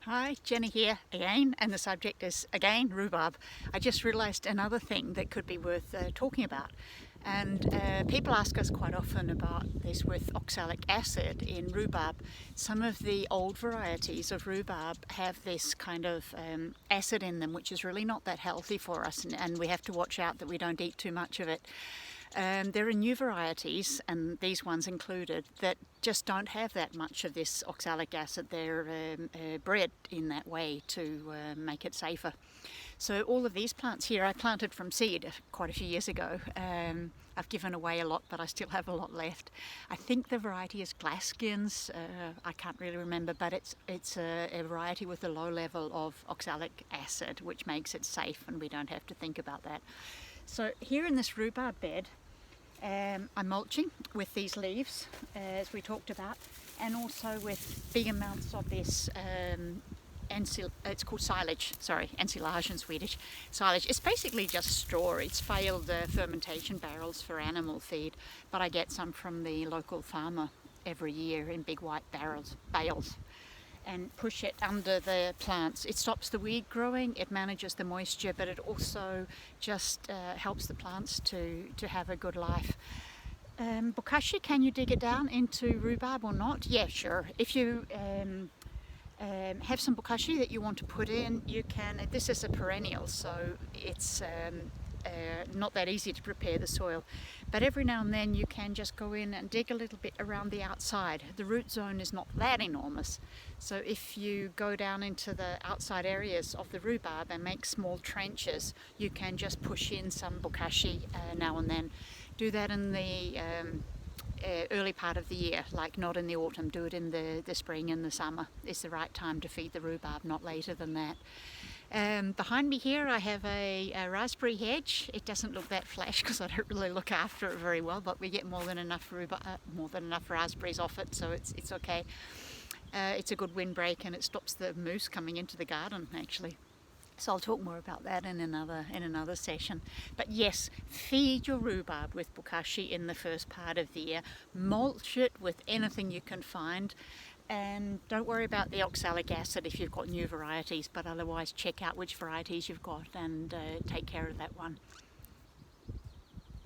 Hi, Jenny here again, and the subject is again rhubarb. I just realised another thing that could be worth talking about, and people ask us quite often about this with oxalic acid in rhubarb. Some of the old varieties of rhubarb have this kind of acid in them, which is really not that healthy for us, and we have to watch out that we don't eat too much of it. There are new varieties, and these ones included, that just don't have that much of this oxalic acid. They're bred in that way to make it safer. So all of these plants here I planted from seed quite a few years ago. I've given away a lot, but I still have a lot left. I think the variety is Glaskins. I can't really remember, but it's a variety with a low level of oxalic acid, which makes it safe, and we don't have to think about that. So here in this rhubarb bed, I'm mulching with these leaves, as we talked about, and also with big amounts of this it's called silage, ensilage in Swedish. Silage. It's basically just straw. It's failed fermentation barrels for animal feed, but I get some from the local farmer every year in big white bales, and push it under the plants. It stops the weed growing, it manages the moisture, but it also just helps the plants to have a good life. Bokashi, can you dig it down into rhubarb or not? Yeah, sure. If you have some bokashi that you want to put in, you can. This is a perennial, so it's not that easy to prepare the soil, but every now and then you can just go in and dig a little bit around the outside. The root zone is not that enormous, so if you go down into the outside areas of the rhubarb and make small trenches, you can just push in some bokashi now and then. Do that in the early part of the year, like not in the autumn. Do it in the spring and the summer. It's the right time to feed the rhubarb, not later than that. Behind me here I have a raspberry hedge. It doesn't look that flash because I don't really look after it very well, but we get more than enough raspberries off it, so it's okay. It's a good windbreak, and it stops the moose coming into the garden actually. So I'll talk more about that in another session. But yes, feed your rhubarb with bokashi in the first part of the year. Mulch it with anything you can find. And don't worry about the oxalic acid if you've got new varieties, but otherwise check out which varieties you've got and take care of that one.